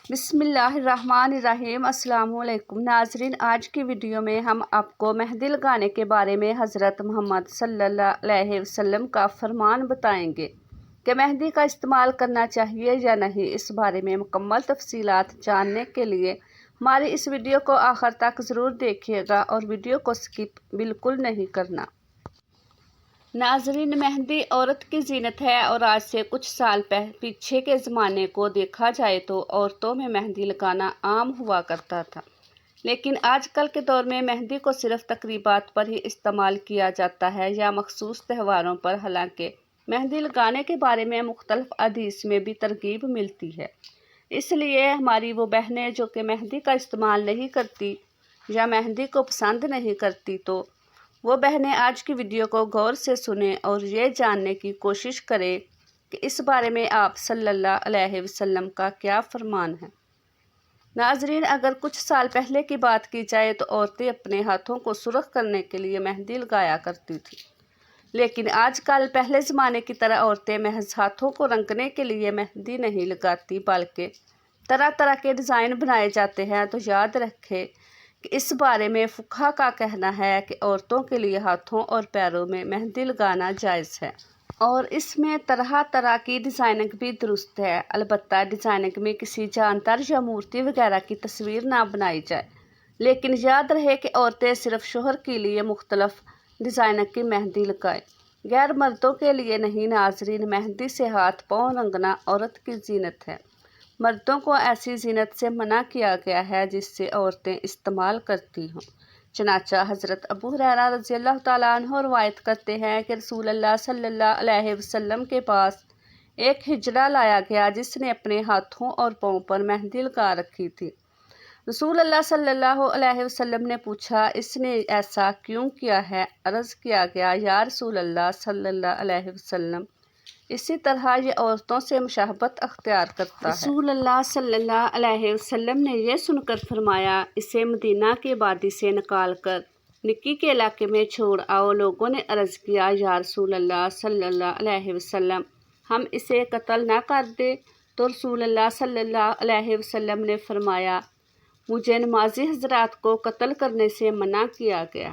بسم اللہ الرحمن الرحیم۔ السلام علیکم ناظرین، آج کی ویڈیو میں ہم آپ کو مہندی لگانے کے بارے میں حضرت محمد صلی اللہ علیہ وسلم کا فرمان بتائیں گے کہ مہندی کا استعمال کرنا چاہیے یا نہیں۔ اس بارے میں مکمل تفصیلات جاننے کے لیے ہماری اس ویڈیو کو آخر تک ضرور دیکھیے گا اور ویڈیو کو سکپ بالکل نہیں کرنا۔ ناظرین، مہندی عورت کی زینت ہے اور آج سے کچھ سال پیچھے کے زمانے کو دیکھا جائے تو عورتوں میں مہندی لگانا عام ہوا کرتا تھا، لیکن آج کل کے دور میں مہندی کو صرف تقریبات پر ہی استعمال کیا جاتا ہے یا مخصوص تہواروں پر۔ حالانکہ مہندی لگانے کے بارے میں مختلف احادیث میں بھی ترغیب ملتی ہے، اس لیے ہماری وہ بہنیں جو کہ مہندی کا استعمال نہیں کرتی یا مہندی کو پسند نہیں کرتی، تو وہ بہنیں آج کی ویڈیو کو غور سے سنیں اور یہ جاننے کی کوشش کریں کہ اس بارے میں آپ صلی اللہ علیہ وسلم کا کیا فرمان ہے۔ ناظرین، اگر کچھ سال پہلے کی بات کی جائے تو عورتیں اپنے ہاتھوں کو سرخ کرنے کے لیے مہندی لگایا کرتی تھیں، لیکن آج کل پہلے زمانے کی طرح عورتیں محض ہاتھوں کو رنگنے کے لیے مہندی نہیں لگاتی، بلکہ طرح طرح کے ڈیزائن بنائے جاتے ہیں۔ تو یاد رکھیں کہ اس بارے میں فقہا کا کہنا ہے کہ عورتوں کے لیے ہاتھوں اور پیروں میں مہندی لگانا جائز ہے، اور اس میں طرح طرح کی ڈیزائننگ بھی درست ہے۔ البتہ ڈیزائننگ میں کسی جاندار یا مورتی وغیرہ کی تصویر نہ بنائی جائے، لیکن یاد رہے کہ عورتیں صرف شوہر کے لیے مختلف ڈیزائننگ کی مہندی لگائیں، غیر مردوں کے لیے نہیں۔ ناظرین، مہندی سے ہاتھ پاؤں رنگنا عورت کی زینت ہے، مردوں کو ایسی زینت سے منع کیا گیا ہے جس سے عورتیں استعمال کرتی ہوں۔ چنانچہ حضرت ابو ہریرہ رضی اللہ تعالیٰ عنہ روایت کرتے ہیں کہ رسول اللہ صلی اللہ علیہ وسلم کے پاس ایک ہجڑا لایا گیا جس نے اپنے ہاتھوں اور پاؤں پر مہندی لگا رکھی تھی۔ رسول اللہ صلی اللہ علیہ وسلم نے پوچھا، اس نے ایسا کیوں کیا ہے؟ عرض کیا گیا، یا رسول اللہ صلی اللہ علیہ وسلم، اسی طرح یہ عورتوں سے مشابہت اختیار کرتا ہے۔ رسول اللہ صلی اللہ علیہ وسلم نے یہ سن کر فرمایا، اسے مدینہ کی وادی سے نکال کر نکی کے علاقے میں چھوڑ آؤ۔ لوگوں نے عرض کیا، یا رسول اللہ صلی اللہ علیہ وسلم، ہم اسے قتل نہ کر دیں؟ تو رسول اللہ صلی اللہ علیہ وسلم نے فرمایا، مجھے نمازی حضرات کو قتل کرنے سے منع کیا گیا۔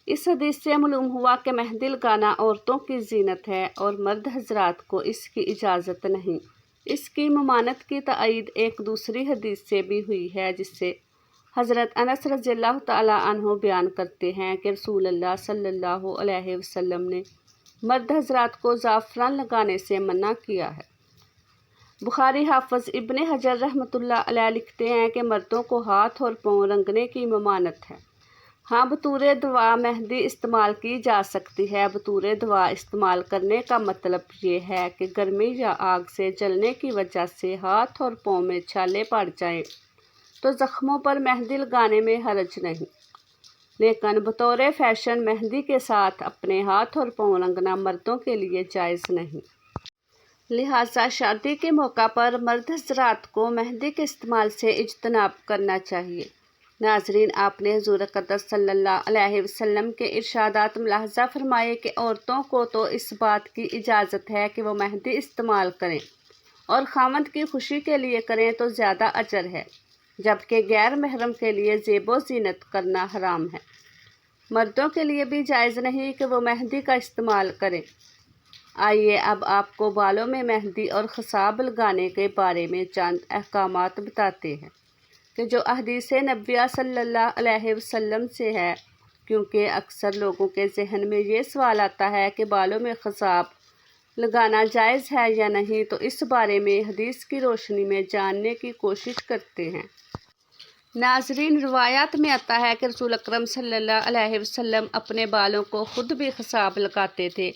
اس حدیث سے معلوم ہوا کہ مہندی لگانا عورتوں کی زینت ہے اور مرد حضرات کو اس کی اجازت نہیں۔ اس کی ممانعت کی تائید ایک دوسری حدیث سے بھی ہوئی ہے، جس سے حضرت انس رضی اللہ تعالیٰ عنہ بیان کرتے ہیں کہ رسول اللہ صلی اللہ علیہ وسلم نے مرد حضرات کو زعفران لگانے سے منع کیا ہے۔ بخاری حافظ ابن حجر رحمۃ اللہ علیہ لکھتے ہیں کہ مردوں کو ہاتھ اور پاؤں رنگنے کی ممانعت ہے۔ ہاں، بطور دوا مہندی استعمال کی جا سکتی ہے۔ بطور دوا استعمال کرنے کا مطلب یہ ہے کہ گرمی یا آگ سے جلنے کی وجہ سے ہاتھ اور پاؤں میں چھالے پڑ جائیں تو زخموں پر مہندی لگانے میں حرج نہیں، لیکن بطور فیشن مہندی کے ساتھ اپنے ہاتھ اور پاؤں رنگنا مردوں کے لیے جائز نہیں۔ لہٰذا شادی کے موقع پر مرد حضرات کو مہندی کے استعمال سے اجتناب کرنا چاہیے۔ ناظرین، آپ نے حضور اقدس صلی اللہ علیہ وسلم کے ارشادات ملاحظہ فرمائے کہ عورتوں کو تو اس بات کی اجازت ہے کہ وہ مہندی استعمال کریں اور خاوند کی خوشی کے لیے کریں تو زیادہ اجر ہے، جبکہ غیر محرم کے لیے زیب و زینت کرنا حرام ہے۔ مردوں کے لیے بھی جائز نہیں کہ وہ مہندی کا استعمال کریں۔ آئیے اب آپ کو بالوں میں مہندی اور خصاب لگانے کے بارے میں چند احکامات بتاتے ہیں کہ جو احادیث نبویہ صلی اللہ علیہ وسلم سے ہے، کیونکہ اکثر لوگوں کے ذہن میں یہ سوال آتا ہے کہ بالوں میں خصاب لگانا جائز ہے یا نہیں، تو اس بارے میں حدیث کی روشنی میں جاننے کی کوشش کرتے ہیں۔ ناظرین، روایات میں آتا ہے کہ رسول اکرم صلی اللہ علیہ وسلم اپنے بالوں کو خود بھی خصاب لگاتے تھے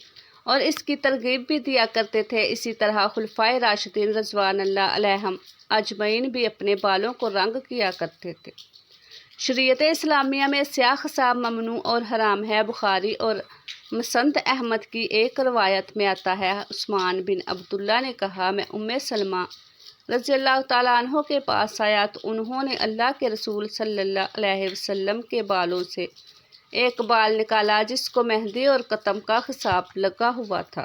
اور اس کی ترغیب بھی دیا کرتے تھے۔ اسی طرح خلفائے راشدین رضوان اللہ علیہم اجمعین بھی اپنے بالوں کو رنگ کیا کرتے تھے۔ شریعت اسلامیہ میں سیاہ خصاب ممنوع اور حرام ہے۔ بخاری اور مسند احمد کی ایک روایت میں آتا ہے، عثمان بن عبداللہ نے کہا، میں ام سلمہ رضی اللہ تعالیٰ عنہ کے پاس آیا تو انہوں نے اللہ کے رسول صلی اللہ علیہ وسلم کے بالوں سے ایک بال نکالا جس کو مہندی اور قطم کا خصاب لگا ہوا تھا۔